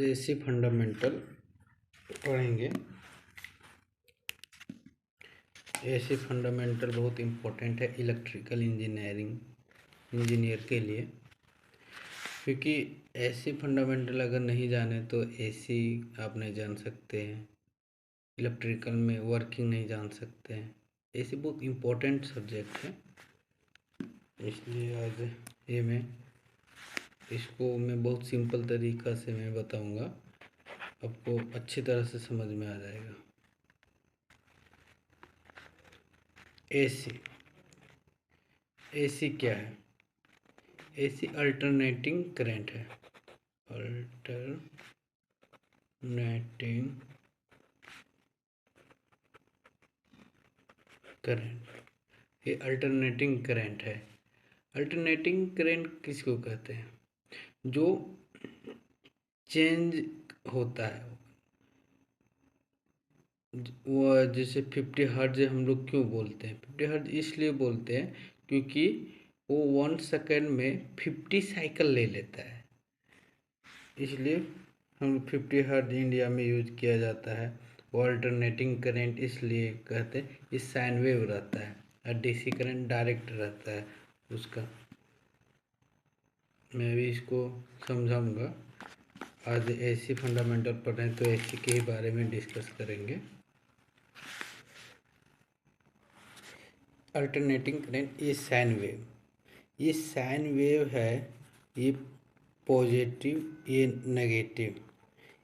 AC fundamental पढ़ेंगे। AC fundamental बहुत important है इलेक्ट्रिकल इंजीनियर के लिए, क्योंकि एसी फंडामेंटल अगर नहीं जाने तो एसी आप नहीं जान सकते हैं, इलेक्ट्रिकल में वर्किंग नहीं जान सकते हैं। एसी बहुत इम्पोर्टेंट सब्जेक्ट है, इसलिए आज ये मैं बहुत सिंपल तरीक़ा से मैं बताऊंगा, आपको अच्छी तरह से समझ में आ जाएगा। एसी क्या है? एसी अल्टरनेटिंग करंट है। अल्टरनेटिंग करंट, ये अल्टरनेटिंग करंट है। अल्टरनेटिंग करंट किसको कहते हैं? जो चेंज होता है, वो जैसे 50 हर्ट्ज हम लोग क्यों बोलते हैं? 50 हर्ट्ज इसलिए बोलते हैं क्योंकि वो 1 सेकेंड में 50 साइकिल ले लेता है, इसलिए हम 50 हर्ट्ज इंडिया में यूज किया जाता है। वो अल्टरनेटिंग करंट इसलिए कहते हैं, ये साइन वेव रहता है और डीसी करंट डायरेक्ट रहता है उसका। मैं भी इसको समझाऊंगा। आज एसी फंडामेंटल पढ़ रहे हैं तो एसी के ही बारे में डिस्कस करेंगे। अल्टरनेटिंग करंट, ये साइन वेव है, ये पॉजिटिव ये नेगेटिव,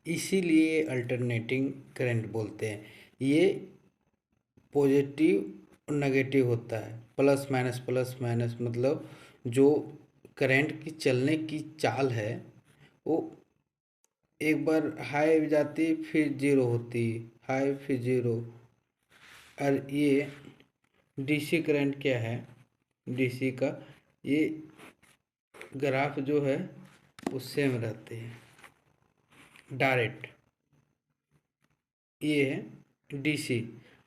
इसीलिए अल्टरनेटिंग करंट बोलते हैं। ये पॉजिटिव और नेगेटिव होता है, प्लस माइनस मतलब जो करंट की चलने की चाल है वो एक बार हाई जाती फिर जीरो होती, हाई फिर जीरो। और ये डीसी करंट क्या है? डीसी का ये ग्राफ जो है वो सेम रहते हैं डायरेक्ट, ये है डीसी।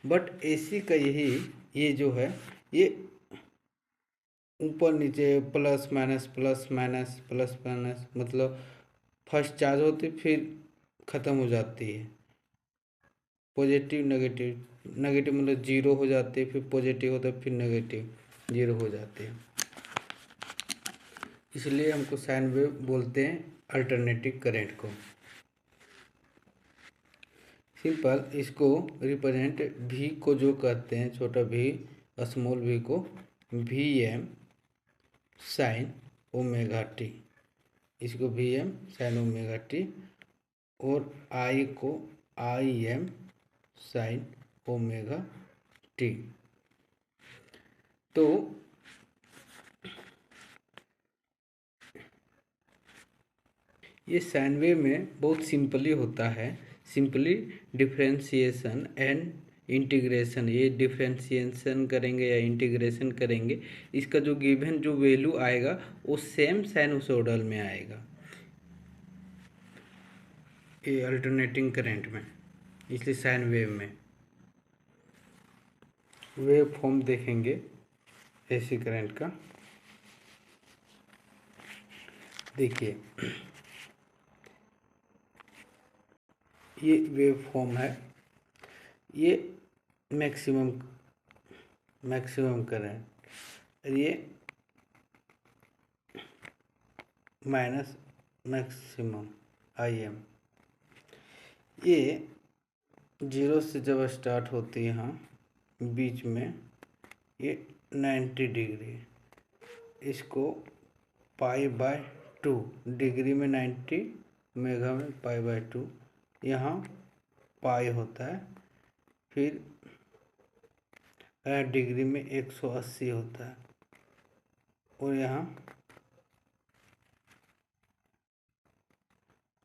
बट एसी का ये जो है ये ऊपर नीचे प्लस माइनस मतलब फर्स्ट चार्ज होती फिर ख़त्म हो जाती है। पॉजिटिव नेगेटिव मतलब जीरो हो जाती है, फिर पॉजिटिव होता है, फिर नेगेटिव जीरो हो जाती है। इसलिए हमको साइन वेव बोलते हैं अल्टरनेटिव करंट को। सिंपल इसको रिप्रेजेंट भी को जो कहते हैं, छोटा भी स्मॉल भी को V M sine omega T, इसको V M sine omega T, और आई को I M sine omega T. तो ये साइन वेव में बहुत सिंपली होता है, सिंपली डिफ्रेंशिएशन एंड इंटीग्रेशन। ये डिफ्रेंशिएशन करेंगे या इंटीग्रेशन करेंगे, इसका जो गिवन जो वैल्यू आएगा वो सेम साइनसोइडल में आएगा, ये अल्टरनेटिंग करंट में। इसलिए साइन वेव में वेव फॉर्म देखेंगे एसी करंट का। देखिए ये वेव फॉर्म है, ये मैक्सिमम करंट, ये माइनस मैक्सिमम आई एम। ये जीरो से जब स्टार्ट होती है यहाँ बीच में ये 90 डिग्री, इसको पाई बाय 2 डिग्री में 90, मेगा में पाई बाय 2, यहाँ पाई होता है, फिर डिग्री में 180 होता है, और यहाँ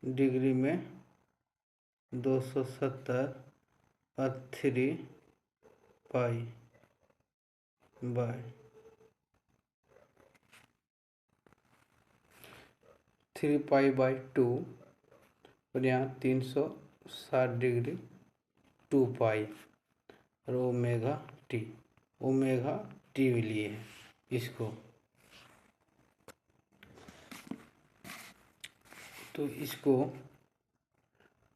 डिग्री में 270 और 3 पाई बाय 3 पाई बाय 2, और यहाँ 360 डिग्री 2 पाई, और ओमेगा टी लिए है इसको। तो इसको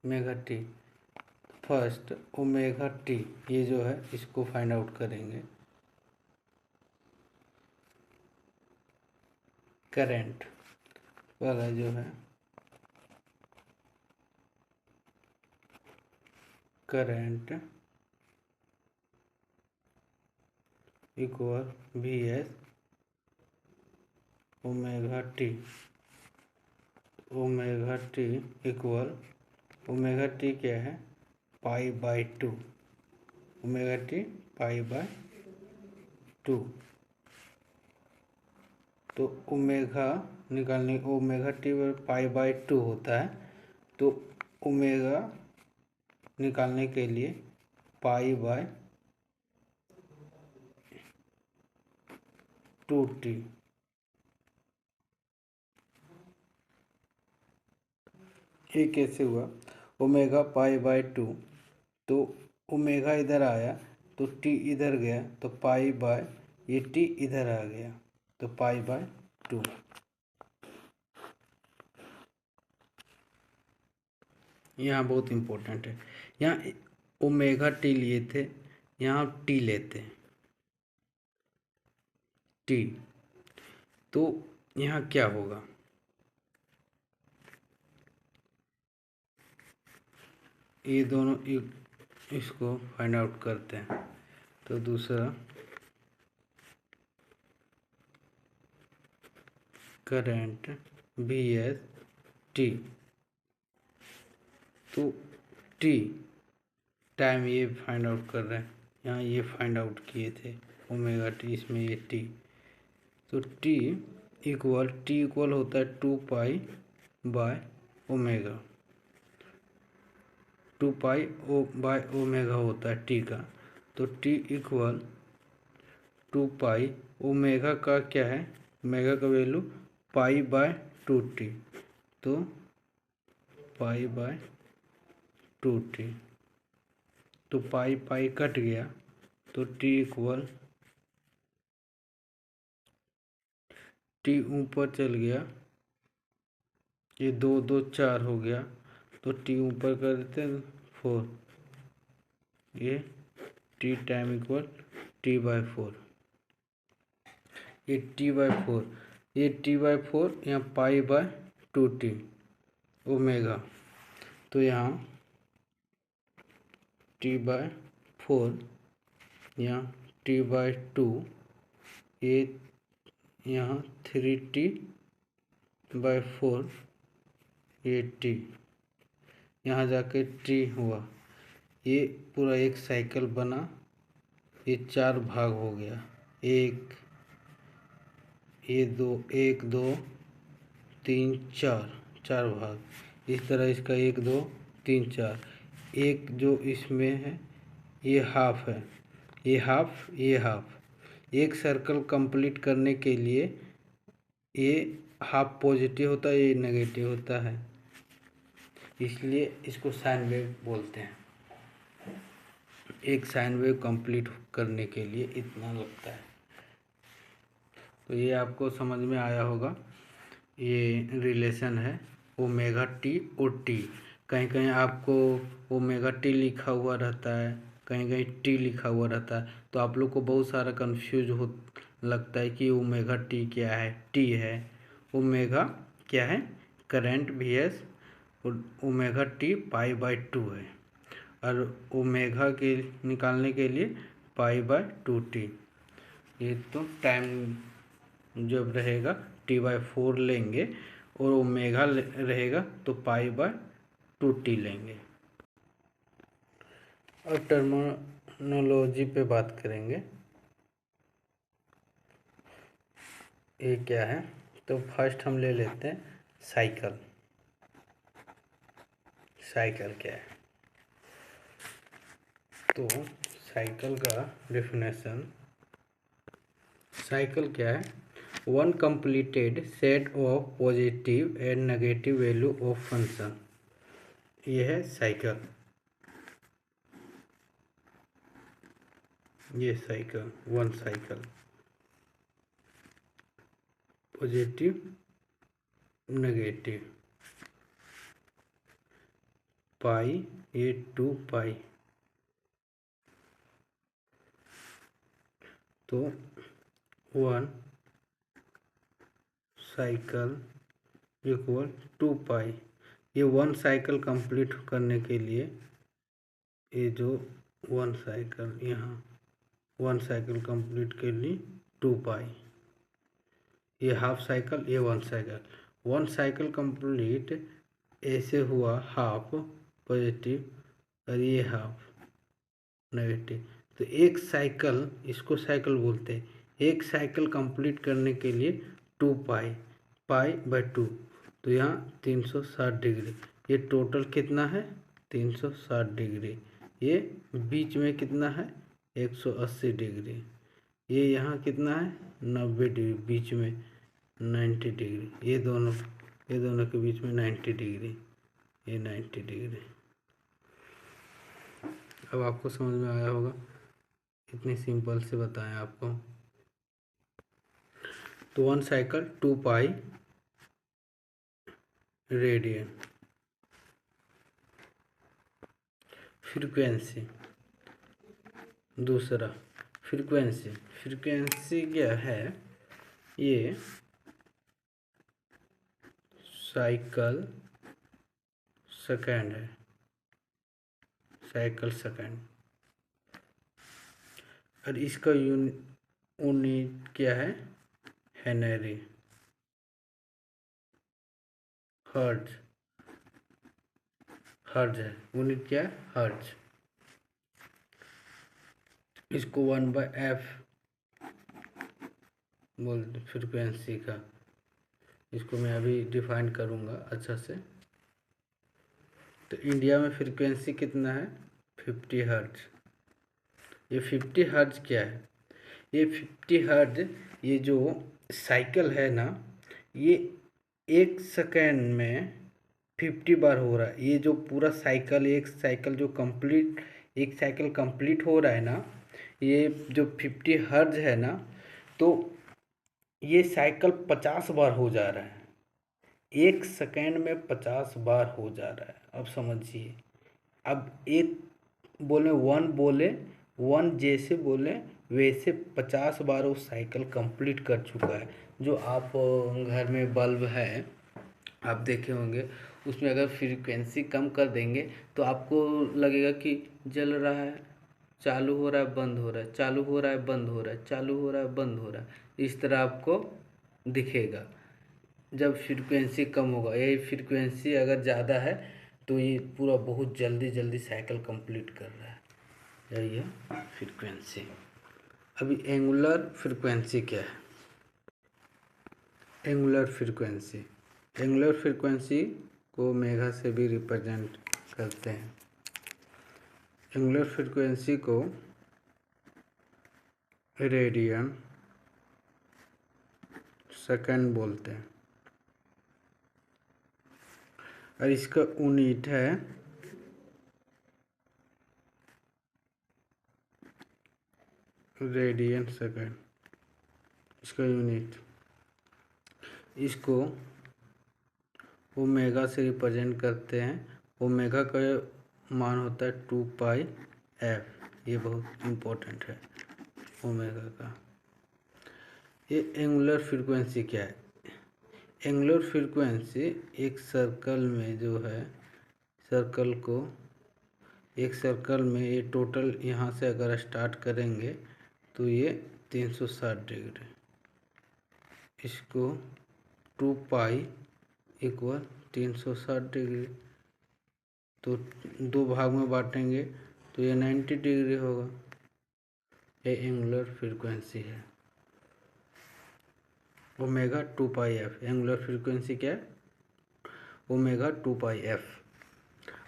omega T. First omega T, ये जो है इसको फाइंड आउट करेंगे। करंट वाला जो है, current equal V S omega T. Omega T equal, omega T क्या है, pi by 2। Omega T pi by 2। तो ओमेगा निकालने, ओमेगा टी पाई बाय 2 होता है, तो ओमेगा निकालने के लिए पाई बाय 2t। ये कैसे हुआ, ओमेगा पाई बाय 2, तो ओमेगा इधर आया तो टी इधर गया, तो पाई बाय, ये टी इधर आ गया तो पाई बाय 2। यहाँ बहुत इम्पोर्टेंट है, यहाँ ओमेगा टी लिए थे, यहाँ टी लेते हैं टी, तो यहाँ क्या होगा, ये दोनों इसको फाइंड आउट करते हैं। तो दूसरा करंट बी एस टी, तो टी टाइम ये फाइंड आउट कर रहे हैं, यहाँ ये फाइंड आउट किए थे ओमेगा टी, इसमें ये टी, तो टी इक्वल होता है 2 pi by omega, 2 pi O by omega होता है टी का, तो टी इक्वल 2 पाई, ओमेगा का क्या है, ओमेगा का वैल्यू पाई बाय 2t, तो पाई बाय 2t, तो पाई पाई कट गया, तो टी इक्वल, टी ऊपर चल गया, ये 2 2 4 हो गया, तो टी ऊपर कर देते हैं 4, ये T time equal T by 4, ये टी बाय 4, ये टी बाय 4, यहाँ पाई बाय 2t ओमेगा, तो यहाँ टी बाय 4, यहाँ टी बाय 2, ये यहाँ 3t बाय 4, ये टी, यहाँ जाके टी हुआ, ये पूरा एक साइकिल बना, ये 4 भाग हो गया, एक, ये 2, 1 2 3 4, 4 भाग, इस तरह इसका 1 2 3 4, एक जो इसमें है ये हाफ है, ये हाफ, ये हाफ, एक सर्कल कंप्लीट करने के लिए ये हाफ पॉजिटिव होता है, ये नेगेटिव होता है, इसलिए इसको साइन वेव बोलते हैं। एक साइन वेव कंप्लीट करने के लिए इतना लगता है। तो ये आपको समझ में आया होगा, ये रिलेशन है ओमेगा टी और टी। कहीं कहीं आपको ओमेगा टी लिखा हुआ रहता है, कहीं कहीं टी लिखा हुआ रहता है, तो आप लोग को बहुत सारा कंफ्यूज हो लगता है कि ओमेगा टी क्या है, टी है, ओमेगा क्या है, करंट वी एस, और ओमेगा टी पाई बाय 2 है, और ओमेगा के निकालने के लिए पाई बाय 2t। ये तो टाइम जब रहेगा टी बाय 4 लेंगे, और ओमेगा रहेगा तो पाई बाय 2t लेंगे। अब टर्मिनोलॉजी पे बात करेंगे, ये क्या है, तो फर्स्ट हम ले लेते हैं साइकिल। साइकिल क्या है, तो साइकिल का डेफिनेशन, साइकिल क्या है, one completed set of positive and negative value of function, ये है साइकिल, ये cycle, one cycle, positive negative, pi, ये 2 पाई, तो 1 साइकिल इक्वल 2 पाई। ये 1 साइकिल कंप्लीट करने के लिए ये जो 1 साइकिल यहाँ 1 साइकिल कंप्लीट के लिए 2 पाई, ये हाफ साइकिल, ये 1 साइकिल। 1 साइकिल कंप्लीट ऐसे हुआ हाफ पॉजिटिव और ये हाफ नेगेटिव, तो एक साइकिल, इसको साइकिल बोलते हैं। एक साइकिल कंप्लीट करने के लिए 2 पाई, पाई बाय 2, तो यहाँ 360 डिग्री। ये टोटल कितना है 360 डिग्री। ये बीच में कितना है 180 डिग्री। ये यहाँ कितना है 90 डिग्री, बीच में 90 डिग्री। ये दोनों के बीच में 90 डिग्री, ये 90 डिग्री। अब आपको समझ में आया होगा, इतनी सिंपल से बताएं आपको। तो 1 साइकिल 2 पाई रेडियन। फ्रीक्वेंसी, दूसरा फ्रीक्वेंसी क्या है, ये साइकिल सेकंड है, साइकिल सेकंड। और इसका यूनिट क्या है हेनरी, हर्ट्ज, हर्ट्ज है यूनिट, क्या है हर्ट्ज। इसको 1/f बोलते फ्रीक्वेंसी का। इसको मैं अभी डिफाइन करूँगा अच्छा से। तो इंडिया में फ्रीक्वेंसी कितना है 50 हर्ट्ज। ये 50 हर्ट्ज क्या है, ये 50 हर्ट्ज, ये जो साइकिल है ना, ये 1 सेकेंड में 50 बार हो रहा है। ये जो पूरा साइकिल, एक साइकिल कंप्लीट हो रहा है ना, ये जो 50 हर्ट्ज है ना, तो ये साइकिल 50 बार हो जा रहा है। 1 सेकेंड में 50 बार हो जा रहा है। अब समझिए, अब एक बोले 1 जैसे बोले वैसे 50 बार वो साइकिल कंप्लीट कर चुका है। जो आप घर में बल्ब है आप देखे होंगे, उसमें अगर फ्रीक्वेंसी कम कर देंगे तो आपको लगेगा कि जल रहा है, चालू हो रहा है, बंद हो रहा है, चालू हो रहा है, बंद हो रहा है, चालू हो रहा है, बंद हो रहा है, इस तरह आपको दिखेगा जब फ्रीक्वेंसी कम होगा। यही फ्रीक्वेंसी अगर ज़्यादा है तो ये पूरा बहुत जल्दी जल्दी साइकिल कंप्लीट कर रहा है, यही है फ्रीक्वेंसी। अभी एंगुलर फ्रीक्वेंसी क्या है, एंगुलर फ्रीक्वेंसी को मेगा से भी रिप्रेजेंट करते हैं। एंगुलर फ्रीक्वेंसी को रेडियन सेकंड बोलते हैं और इसका यूनिट है रेडियन सेकंड। इसका यूनिट, इसको ओमेगा से रिप्रेजेंट करते हैं। ओमेगा का मान होता है 2 पाई एफ, ये बहुत इम्पोर्टेंट है ओमेगा का। ये एंगुलर फ्रीक्वेंसी क्या है, एंगुलर फ्रीक्वेंसी एक सर्कल में जो है, एक सर्कल में ये टोटल यहाँ से अगर स्टार्ट करेंगे तो ये 360 डिग्री, इसको 2 पाई इक्वल 360 डिग्री, तो 2 भाग में बांटेंगे तो ये 90 डिग्री होगा। ये एंगुलर फ्रीक्वेंसी है ओमेगा 2 पाई एफ। एंगुलर फ्रीक्वेंसी क्या है ओमेगा 2 पाई एफ।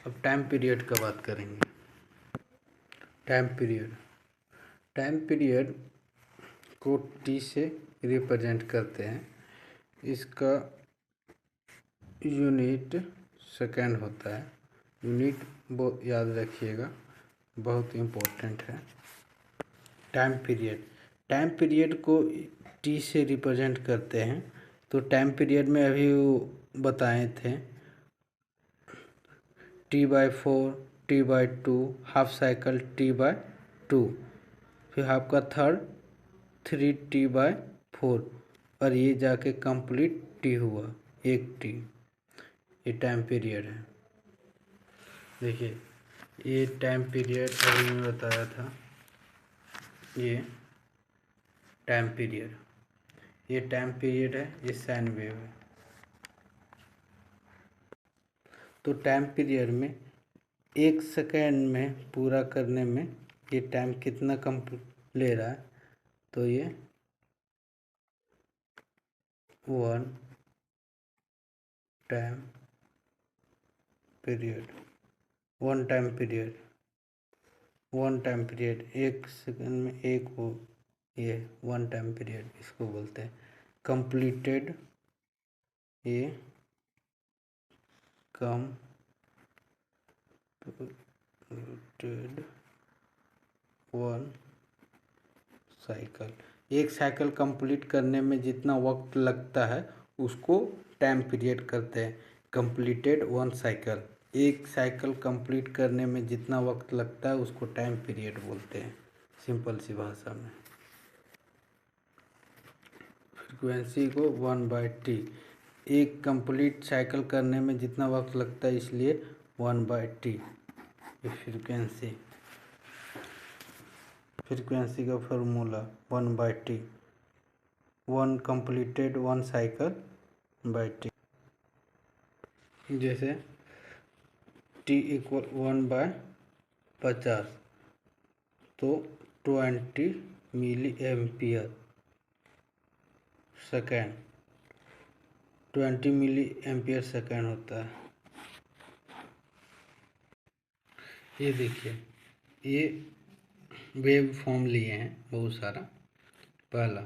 अब टाइम पीरियड का बात करेंगे। टाइम पीरियड को टी से रिप्रेजेंट करते हैं। इसका यूनिट सेकंड होता है। यूनिट वो याद रखिएगा, बहुत इम्पोर्टेंट है। टाइम पीरियड को टी से रिप्रेजेंट करते हैं। तो टाइम पीरियड में अभी बताए थे T/4, T/2, half cycle T/2, फिर हाफ का थर्ड 3T/4, और ये जाके कंप्लीट टी हुआ, 1T। ये टाइम पीरियड है। देखिए ये टाइम पीरियड अभी मैं बताया था, ये टाइम पीरियड, ये टाइम पीरियड है, ये साइन वेव है। तो टाइम पीरियड में 1 सेकेंड में पूरा करने में ये टाइम कितना कम ले रहा है, तो ये 1 time period, 1 time period 1 second में एक हो, ये 1 टाइम पीरियड इसको बोलते हैं। कंप्लीटेड, ये कंप्लीटेड 1 साइकिल। एक साइकिल कंप्लीट करने में जितना वक्त लगता है उसको टाइम पीरियड कहते हैं। कंप्लीटेड 1 साइकिल, एक साइकिल कंप्लीट करने में जितना वक्त लगता है उसको टाइम पीरियड बोलते हैं, सिंपल सी भाषा में। फ्रीक्वेंसी को 1/T, एक कंप्लीट साइकिल करने में जितना वक्त लगता है इसलिए 1/T ये फ्रीक्वेंसी का फॉर्मूला 1/T, 1 कंप्लीटेड 1 साइकिल/T। जैसे T = 1/50 तो 20 milli ampere second, 20 milli ampere second होता है। ये देखिए ये वेव फॉर्म लिए हैं बहुत सारा। पहला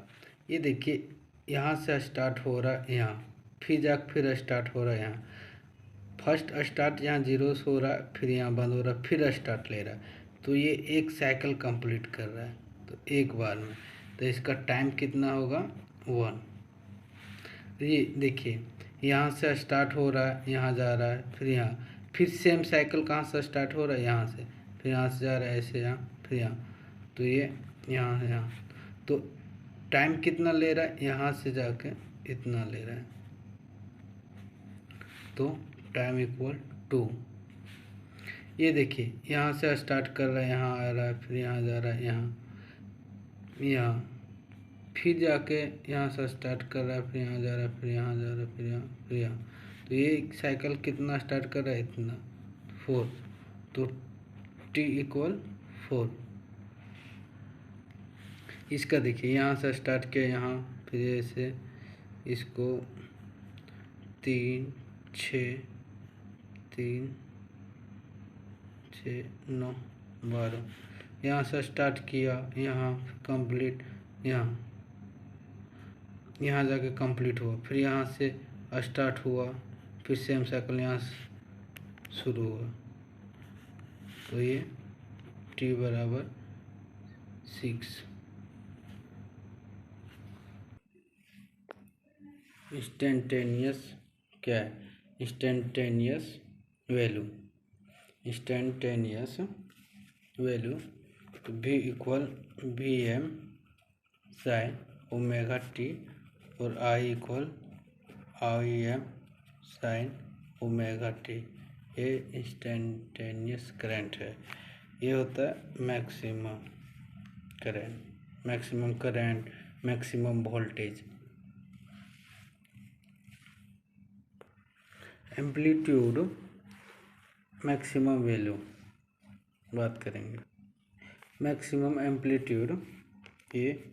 ये देखिए यहाँ से स्टार्ट हो रहा है, यहाँ फिर स्टार्ट हो रहा है, यहाँ फर्स्ट स्टार्ट यहाँ 0 से हो रहा है, फिर यहाँ बंद हो रहा है, फिर स्टार्ट ले रहा है। तो ये एक साइकिल कंप्लीट कर रहा है तो एक बार में, तो इसका टाइम कितना होगा 1। ये देखिए यहाँ से स्टार्ट हो रहा है, यहाँ जा रहा है, फिर यहाँ, फिर सेम साइकिल कहाँ से स्टार्ट हो रहा है, यहाँ से, फिर यहाँ से जा रहा है ऐसे, यहाँ फिर यहाँ, तो ये यहाँ है, यहाँ तो टाइम कितना ले रहा है, यहाँ से जाके इतना ले रहा है, तो टाइम = 2। ये देखिए यहाँ से स्टार्ट कर रहा है, यहाँ आ रहा है, फिर यहाँ जा रहा है, यहाँ फिर जाके यहाँ से स्टार्ट कर रहा है, फिर यहाँ जा रहा है, फिर यहाँ जा रहा है, फिर यहाँ, तो ये साइकिल कितना स्टार्ट कर रहा है, इतना 4, तो T = 4। इसका देखिए यहाँ से स्टार्ट किया, यहाँ फिर ऐसे इसको 3 6 3 6 9 12, यहाँ से स्टार्ट किया, यहाँ कंप्लीट, यहाँ जाके कंप्लीट हुआ, फिर यहाँ से स्टार्ट हुआ, फिर सेम साइकिल यहाँ शुरू हुआ, तो ये T = 6। इंस्टेंटेनियस क्या है, इंस्टेंटेनियस वैल्यू तो V = Vm sin ω_t और I = Im sin ω_t। ये इंस्टेंटेनियस करंट है, ये होता है maximum current, maximum voltage. Amplitude maximum value बात करेंगे। मैक्सिमम एम्पलीट्यूड ये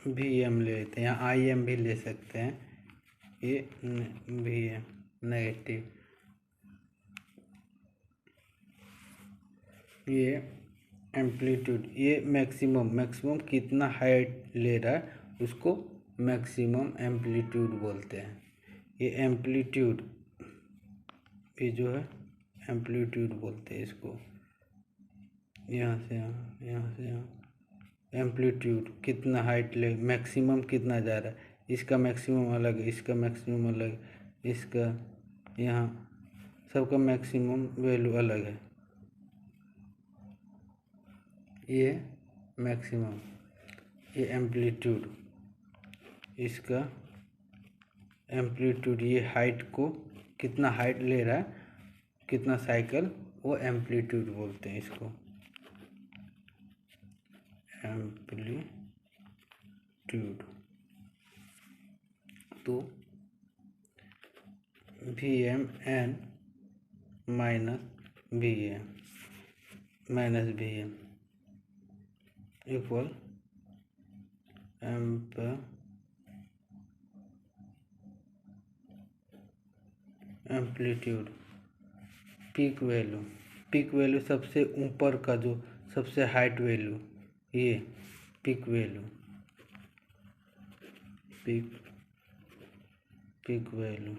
Vm ले लेते हैं, यहाँ Im भी ले सकते हैं, ये Vm नेगेटिव, ये एम्पलीट्यूड, ये मैक्सिमम कितना हाइट ले रहा है उसको मैक्सिमम एम्पलीट्यूड बोलते हैं। ये एम्पलीट्यूड, ये जो है एम्पलीट्यूड बोलते हैं इसको, यहाँ से यहाँ एम्पलीट्यूड कितना हाइट ले, मैक्सिमम कितना जा रहा है, इसका मैक्सिमम अलग है, इसका मैक्सिमम अलग, इसका यहाँ सबका मैक्सिमम वैल्यू अलग है। ये मैक्सिमम, ये एम्पलीट्यूड, इसका एम्पलीट्यूड, ये हाइट को कितना हाइट ले रहा है, कितना साइकिल, वो एम्पलीट्यूड बोलते हैं इसको, एम्पलीट्यूड। तो Vm n minus Vm equal amplitude. Peak value सबसे ऊपर का, जो सबसे हाइट वैल्यू, ये पीक वैल्यू, पीक वैल्यू,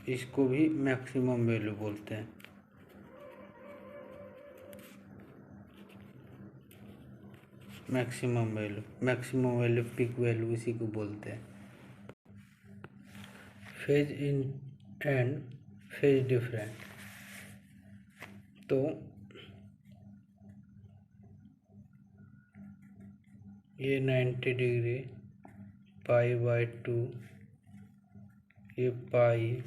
इसको भी मैक्सिमम वैल्यू बोलते हैं। मैक्सिमम वैल्यू पीक वैल्यू इसी को बोलते हैं। Phase in and phase different. तो ये 90 डिग्री, π/2, ये पाई,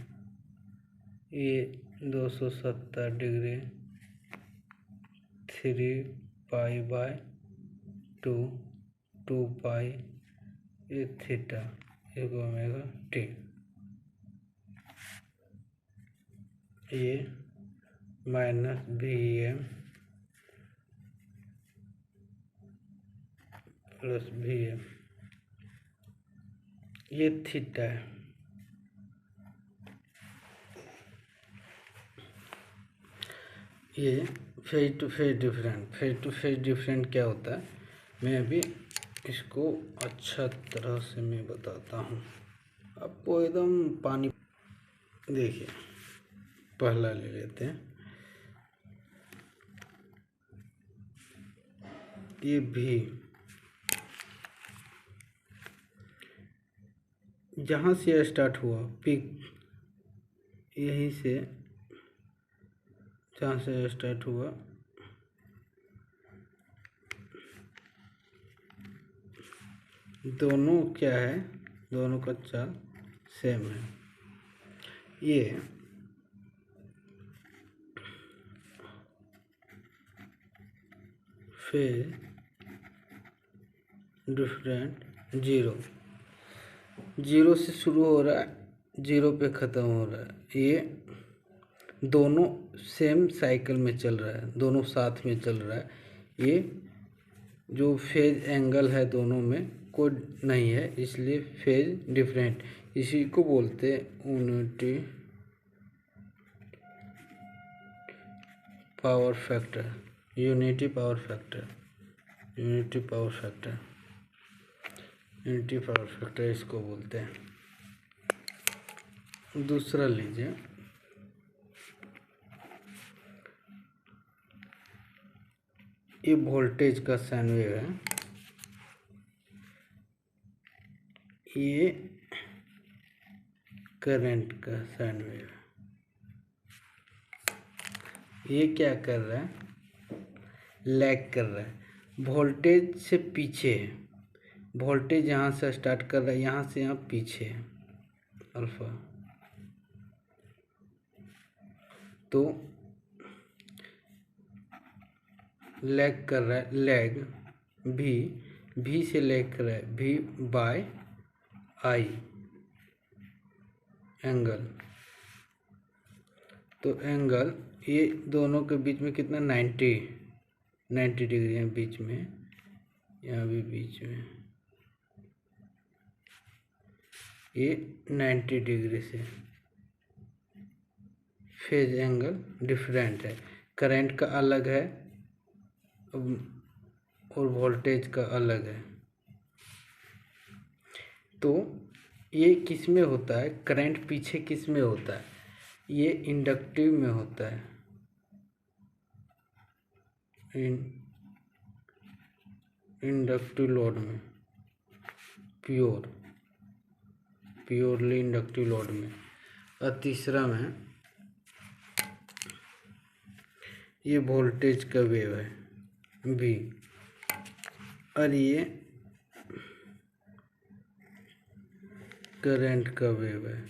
ये 270 डिग्री, 3π/2, 2π, ये थीटा, ये ओमेगा टी। ये माइनस Vm प्लस Vm, ये थीटा है। ये फेज टू फेज डिफरेंट क्या होता है, मैं अभी इसको अच्छा तरह से मैं बताता हूँ आपको, एकदम पानी। देखिए, पहला ले लेते हैं, ये भी जहाँ से स्टार्ट हुआ पीक, यहीं से जहाँ से स्टार्ट हुआ, दोनों क्या है, दोनों का चाल सेम है। ये फेज डिफरेंट जीरो से शुरू हो रहा है, जीरो पे ख़त्म हो रहा है। ये दोनों सेम साइकिल में चल रहा है, दोनों साथ में चल रहा है। ये जो फेज एंगल है दोनों में कोई नहीं है, इसलिए फेज डिफरेंट, इसी को बोलते हैं unity power factor, unity power factor इसको बोलते हैं। दूसरा लीजिए, ये वोल्टेज का साइन वेव है, ये करंट का साइन वेव है। ये क्या कर रहा है, लैग कर रहा है, वोल्टेज से पीछे है। वोल्टेज यहाँ से स्टार्ट कर रहा है, यहाँ से यहाँ पीछे है अल्फा। तो लैग कर रहा है, लैग भी से लैग कर रहा है, V/I एंगल। तो एंगल ये दोनों के बीच में कितना, 90 डिग्री है बीच में, यहाँ भी बीच में, ये 90 डिग्री से फेज एंगल डिफरेंट है। करंट का अलग है और वोल्टेज का अलग है। तो ये किस में होता है, करंट पीछे किस में होता है, ये इंडक्टिव में होता है, इंडक्टिव लोड में, प्योरली इंडक्टिव लोड में। और तीसरा में ये वोल्टेज का वेव है V, और ये करंट का वेव है।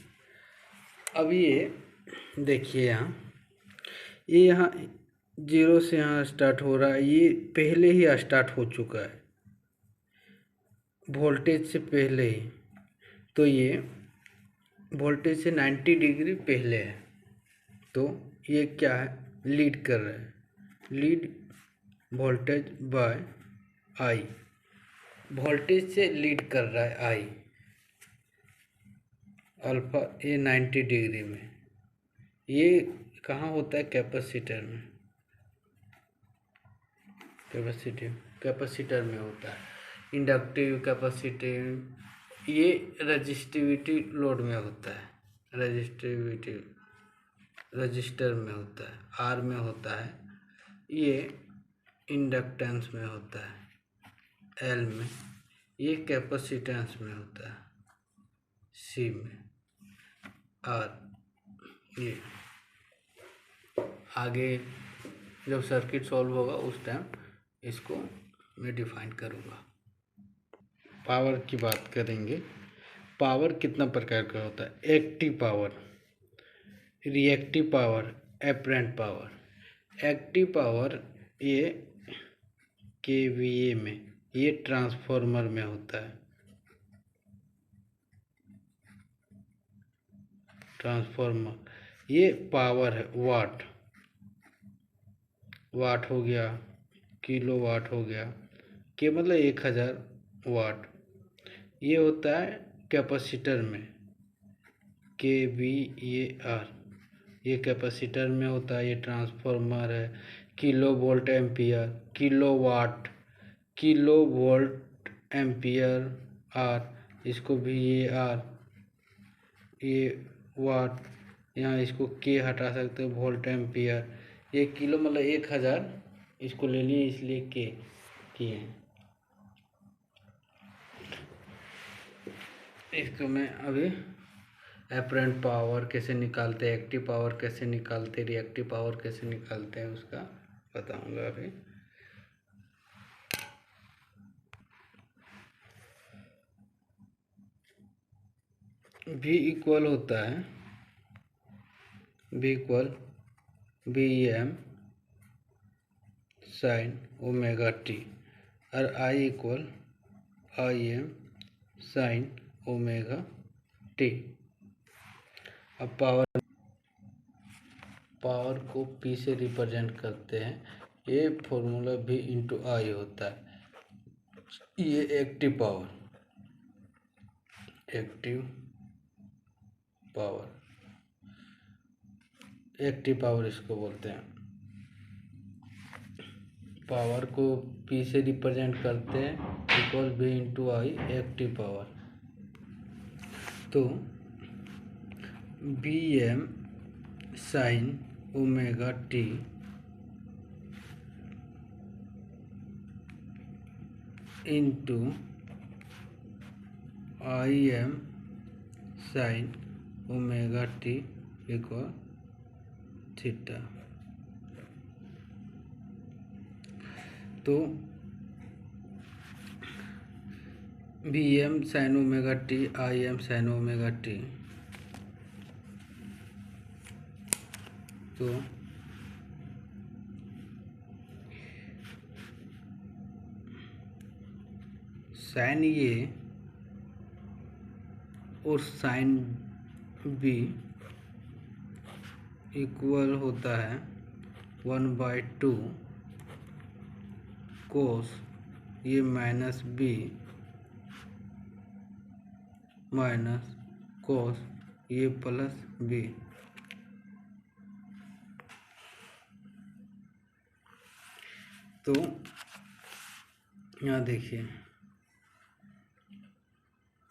अब ये देखिए यहाँ 0 से यहाँ स्टार्ट हो रहा है, ये पहले ही स्टार्ट हो चुका है वोल्टेज से पहले ही, तो ये वोल्टेज से 90 डिग्री पहले है, तो ये क्या है, लीड कर रहा है, lead voltage bye I, voltage से लीड कर रहा है I अल्फा, ये 90 डिग्री में। ये कहाँ होता है, कैपेसिटर में, कैपेसिटर में होता है। इंडक्टिव कैपेसिटिव ये रजिस्टिविटी लोड में होता है, रजिस्टर में होता है, आर में होता है, ये इंडक्टेंस में होता है एल में, ये कैपेसिटेंस में होता है सी में, और ये आगे जब सर्किट सॉल्व होगा उस टाइम इसको मैं डिफाइन करूँगा। पावर की बात करेंगे। पावर कितना प्रकार का होता है, active power, reactive power, apparent power. Active power ये केवीए में, ये ट्रांसफार्मर में होता है, ट्रांसफार्मर। ये पावर है, वाट, वाट हो गया, किलो वाट हो गया, के मतलब 1000 वाट। ये होता है कैपेसिटर में, KVAR, ये कैपेसिटर में होता है। ये ट्रांसफार्मर है, kilo volt ampere, kilo watt, kilo volt ampere R, इसको भी ये आर, ये वाट, यहाँ इसको के हटा सकते हो, वोल्ट एम्पियर। ये किलो मतलब 1000, इसको ले लिए इसलिए के किए हैं। इसको मैं अभी एपरेंट पावर कैसे निकालते हैं, एक्टिव पावर कैसे निकालते हैं, रिएक्टिव पावर कैसे निकालते हैं उसका बताऊंगा अभी। V इक्वल होता है, V equal BM sign omega T, और I equal IM sign omega T. अब पावर को P से रिप्रेजेंट करते हैं, ये फॉर्मूला V इंटू आई होता है। ये active power, active power, active power इसको बोलते हैं। पावर को P से रिप्रेजेंट करते हैं, इक्वल V इंटू आई, एक्टिव पावर। तो BM sign omega T into IM sign omega T equal theta. तो BM sign omega T, IM sign omega T, तो साइन ये और साइन बी इक्वल होता है 1/2 कोस ये माइनस बी माइनस कोस ये plus B. तो यहाँ देखिए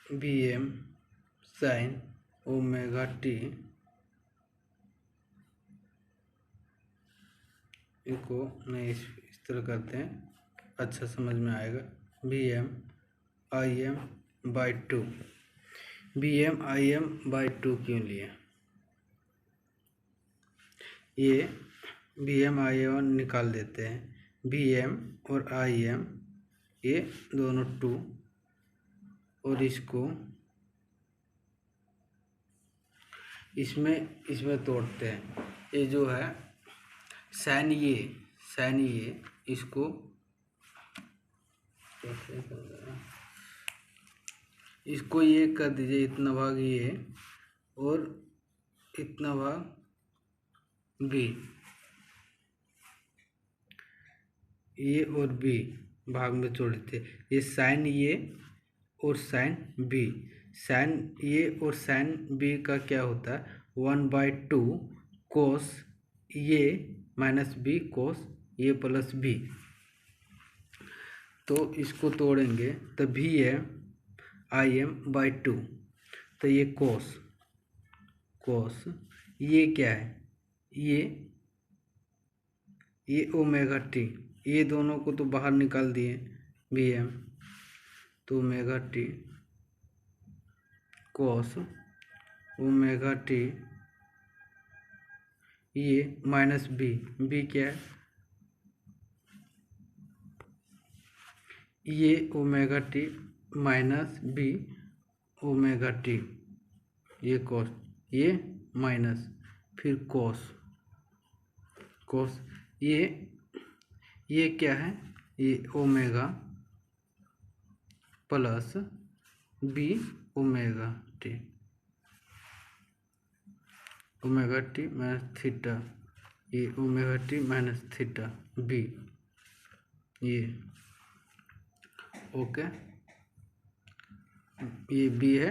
BM साइन ओमेगा टी इनको नहीं इस तरह करते हैं, अच्छा समझ में आएगा। BM IM/2, BM IM/2 क्यों लिए, ये वी एम आई एम निकाल देते हैं। वी एम और आई एम ये दोनों 2 और इसको इसमें तोड़ते हैं। ये जो है साइन ये इसको ये कर दीजिए, इतना भाग ये और इतना भाग बी, ए और बी भाग में तोड़ देते। ये साइन ये और साइन बी, साइन ए और साइन बी का क्या होता है 1/2 कोस ये माइनस बी कोस ये प्लस बी। तो इसको तोड़ेंगे तो भी है आई एम बाई 2, तो ये कोस ये क्या है ये ओमेगा टी, ये दोनों को तो बाहर निकाल दिए भी एम, तो omega T cos omega T ये माइनस बी क्या है ये omega T minus B omega T, ये कोस ये माइनस फिर कोस ये क्या है ये omega plus B omega T minus theta, ये omega T minus theta B, ये ओके। ये बी है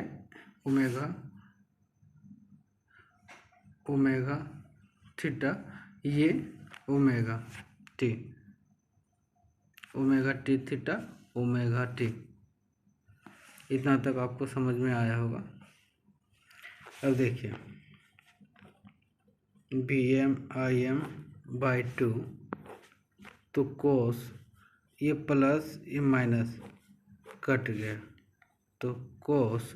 ओमेगा थीटा, ये omega T theta omega T. इतना तक आपको समझ में आया होगा। अब देखिए B M I M by 2, तो कोस ये प्लस ये माइनस कट गया, तो कोस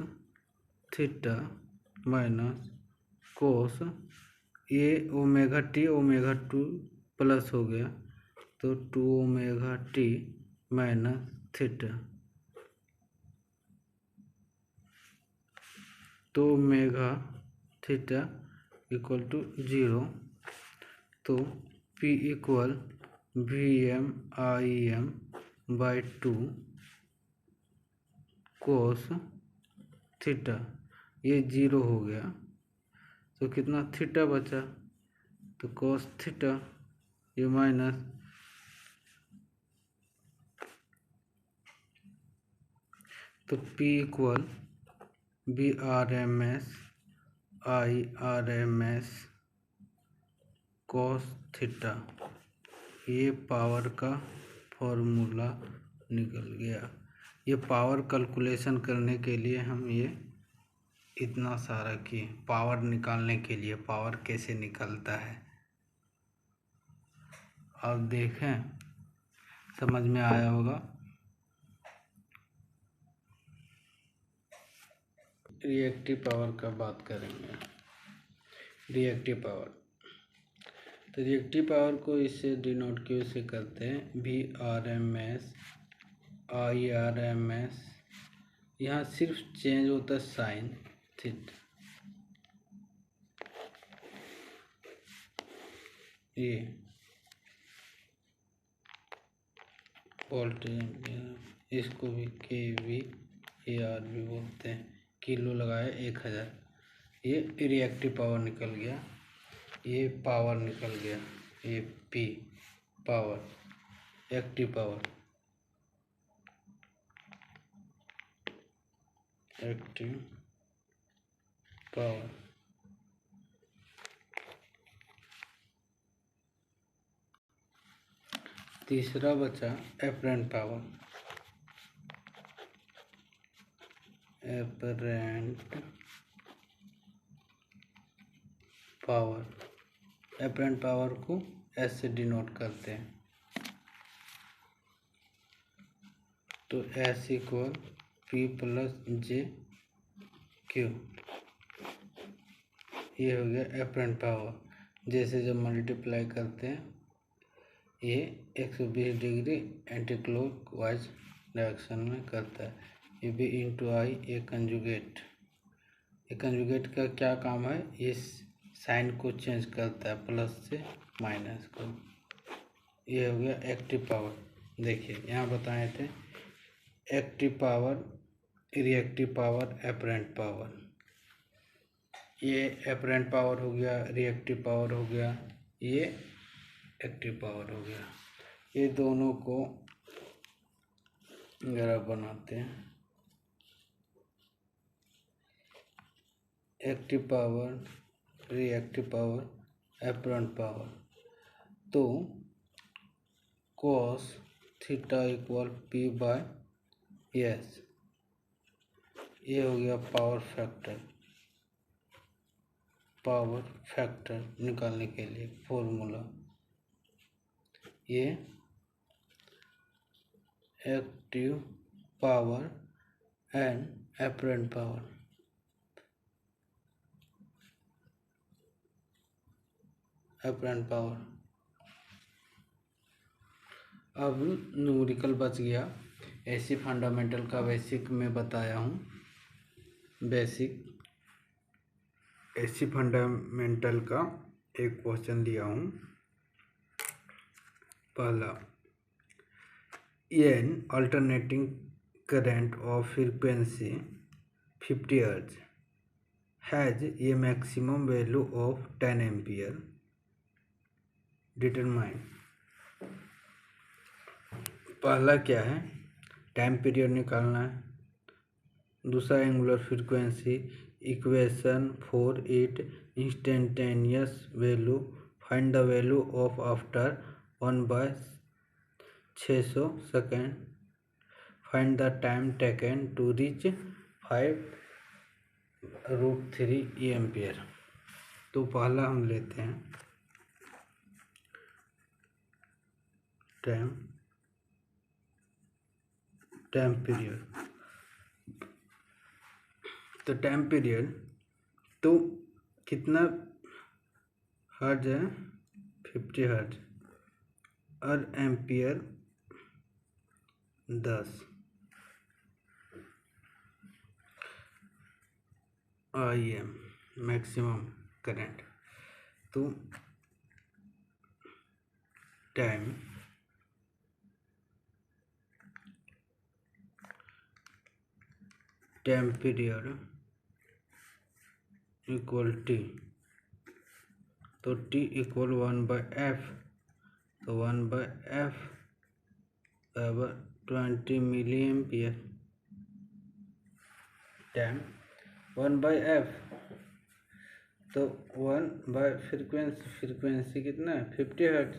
थीटा माइनस कोस ये ओमेगा टी ओमेगा 2 प्लस हो गया, तो 2 ओमेगा टी माइनस थीटा, तो ओमेगा थीटा इक्वल टू 0, तो P equal V M I M by 2 cos theta, ये 0 हो गया, तो कितना थीटा बचा, तो कोस थीटा ये माइनस तो P equal V R M S I R M S cos theta, ये पावर का फॉर्मूला निकल गया। ये पावर कैलकुलेशन करने के लिए हम ये इतना सारा किए, पावर निकालने के लिए पावर कैसे निकलता है आप देखें, समझ में आया होगा। रिएक्टिव पावर का बात करेंगे। रिएक्टिव पावर, तो रिएक्टिव पावर को इससे डिनोट कैसे करते हैं V R M S I R M S, यहाँ सिर्फ चेंज होता है साइन थीटा, ये वोल्टेज, इसको भी के वी ए आर भी बोलते हैं, किलो लगाया 1000, ये रिएक्टिव पावर निकल गया, ये पावर निकल गया, ये पी पावर एक्टिव पावर तीसरा बचा एपरेंट पावर। एपरेंट पावर को एस से डिनोट करते हैं, तो एस इक्वल पी प्लस जे क्यू, ये हो गया एपरेंट पावर। जैसे जब मल्टीप्लाई करते हैं ये 120 degree anti clock wise direction में करता है। ये भी इंटू आई ए कंजुगेट। ये कंजुगेट का क्या काम है, ये साइन को चेंज करता है प्लस से माइनस को। ये हो गया एक्टिव पावर। देखिए यहाँ बताए थे active power, reactive power, apparent power. ये एपरेंट पावर हो गया, रिएक्टिव पावर हो गया, ये एक्टिव पावर हो गया। ये दोनों को ग्राफ बनाते हैं। Active power, reactive power, apparent power. तो cos theta equal P by S. ये हो गया पावर फैक्टर। पावर फैक्टर निकालने के लिए फॉर्मूला, ये active power and apparent power. Apparent power. अब न्यूमेरिकल बच गया। ऐसी फंडामेंटल का बेसिक में बताया हूँ। बेसिक ऐसी फंडामेंटल का एक क्वेश्चन लिया हूँ। पहला, an alternating current of frequency 50 hertz has a maximum value of 10 ampere. Determine. पहला क्या है, टाइम पीरियड निकालना है। दूसरा angular frequency, equation for it instantaneous value, find the value of after 1/600 second, find the time taken to reach 5√3 ampere. तो पहला हम लेते हैं टाइम पीरियड। तो टाइम पीरियड तो कितना हर्ट्ज है, 50 हर्ट्ज, और एम्पियर 10, IM मैक्सिमम करंट। तो टाइम पीरियड इक्वल टी। तो टी इक्वल 1/f। तो 1/f 20 milli ampere. Time 1/f। तो 1/फ्रीक्वेंसी कितना है, 50 हर्ट्ज।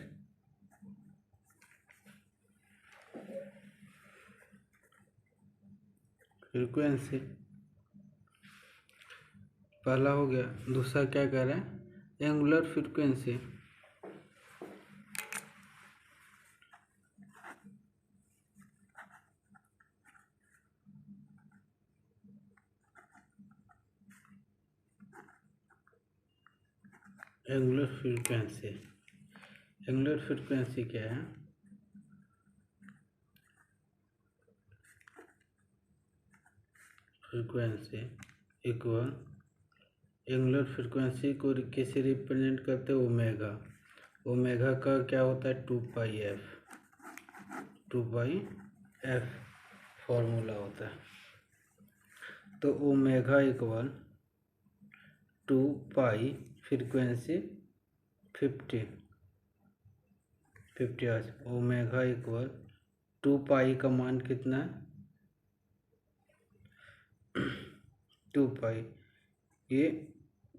फ्रीक्वेंसी पहला हो गया। दूसरा क्या कह रहे हैं, एंगुलर फ्रीक्वेंसी। एंगुलर फ्रीक्वेंसी क्या है, फ्रीक्वेंसी इक्वल, एंगुलर फ्रीक्वेंसी को कैसे रिप्रेजेंट करते हैं, ओमेगा। ओमेगा का क्या होता है, 2πf। 2πf फॉर्मूला होता है। तो omega equal 2π frequency 50 hertz. Omega equal 2π का मान कितना है, 2π, ये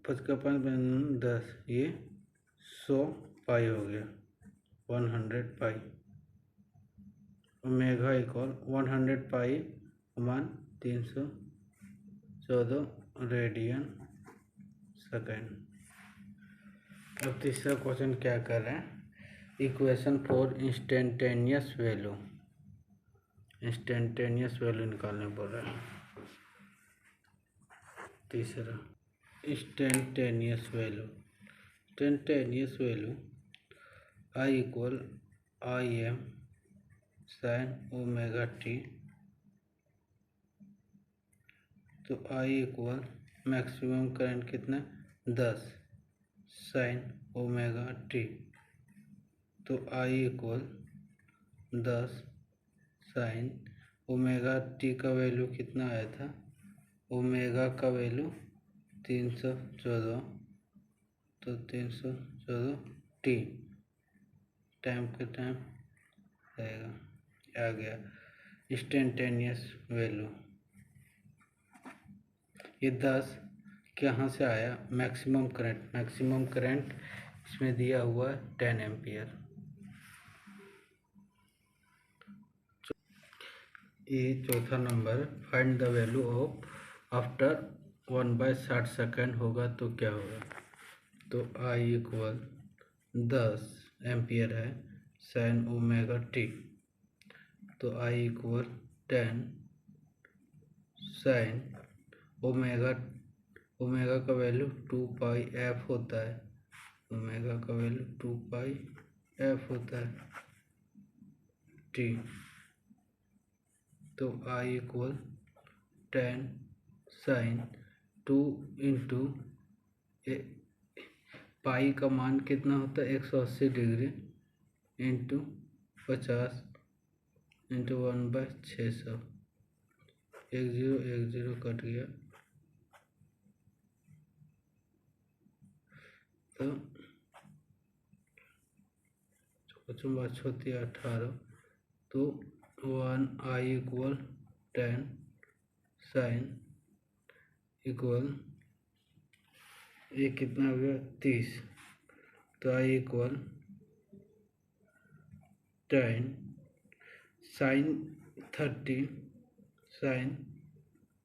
5×5 10, ये 100 पाई हो गया, 100 पाई। ओमेगा इक्वल 100 पाई मान 314 रेडियन सेकेंड। अब तीसरा क्वेश्चन क्या कर रहे हैं, equation for instantaneous value. Instantaneous value निकालने बोल रहे हैं। तीसरा instantaneous value, instantaneous value I equal IM sin omega T. तो आई इक्वल मैक्सिमम करंट कितना 10 sin ओमेगा टी। तो I equal 10 sin omega T का वैल्यू कितना आया था, ओमेगा का वैल्यू 314, तो 314 टी टाइम के टाइम रहेगा, आ गया इंस्टेंटेनियस वैल्यू। ये 10 कहाँ से आया, मैक्सिमम करंट इसमें दिया हुआ है 10 एम्पियर। ये चौथा number, find the value of after 1/60 second होगा तो क्या होगा। तो आई इक्वल 10 एम्पियर है sin ओमेगा टी। तो आई इक्वल 10 sin ओमेगा का वैल्यू 2πf होता है, ओमेगा का वैल्यू 2πf होता है टी। तो I equal 10 sin 2 into pi का मान कितना होता है 180 डिग्री इंटू 50 इंटू 1/600, 1 0 कट गया। तो 55 होती है 18। तो 1 आई इक्वल 10 sin इक्वल ये कितना हो गया 30। तो आई इक्वल 10 sin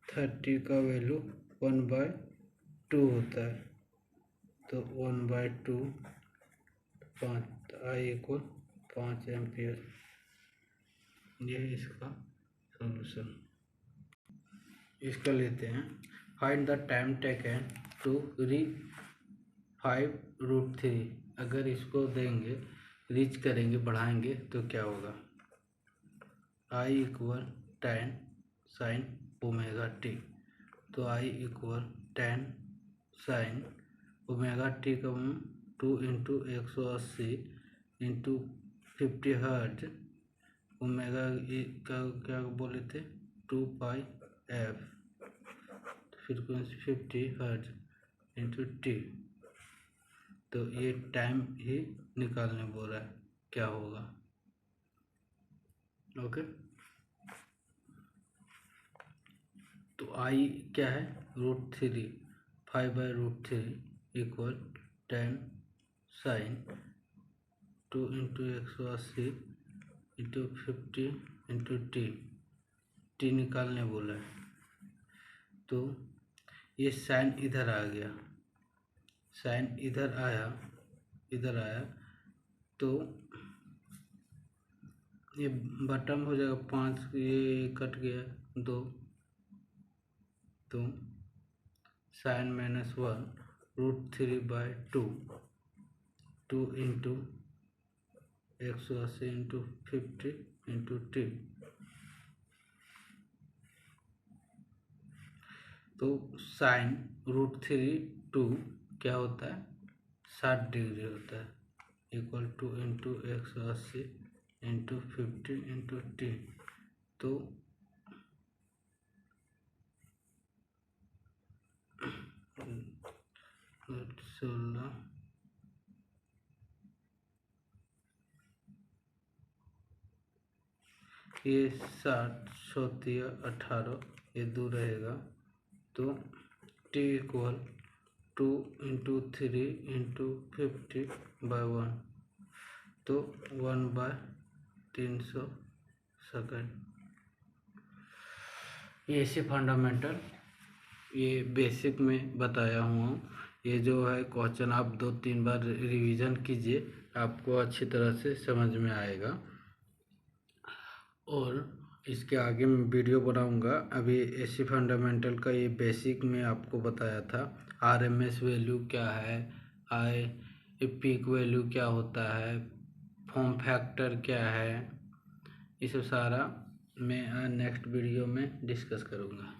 30 का वैल्यू 1/2 होता है। तो 1/2 5, आई इक्वल 5 एम्पियर। ये इसका सॉल्यूशन। इसका लेते हैं, find the time taken to reach 5√3। अगर इसको देंगे, रीच करेंगे, बढ़ाएंगे तो क्या होगा। I equal 10 sin omega T. तो I equal 10 sin omega T का 2 इंटू 180 इंटू 50 हर्ट्ज, ओमेगा का क्या बोले थे 2πf, frequency 50 hertz into T. तो ये टाइम ही निकालने बोल रहा है क्या होगा। ओके, तो आई क्या है √3, 5/√3 equal 10 sin 2 into 180 into 50 into T निकालने बोला है। तो ये साइन इधर आ गया, साइन इधर आया तो ये बटम हो जाएगा 5, ये कट गया 2। तो sine -1 √3/2, 2 into 180 into 50 into T. तो साइन √3/2 क्या होता है 60 डिग्री होता है, equal to into 180 into 50 into T. तो 16 ये 60 18 ये दूर रहेगा। तो टी इक्वल 2 इंटू 3 इंटू 50/1, तो 1/300 सेकेंड। ये ऐसे फंडामेंटल, ये बेसिक में बताया हूँ। ये जो है क्वेश्चन आप 2-3 बार रिवीजन कीजिए, आपको अच्छी तरह से समझ में आएगा। और इसके आगे मैं वीडियो बनाऊंगा। अभी एसी फंडामेंटल का ये बेसिक में आपको बताया था। आरएमएस वैल्यू क्या है, पीक वैल्यू क्या होता है, फॉर्म फैक्टर क्या है, ये सब सारा मैं नेक्स्ट वीडियो में डिस्कस करूँगा।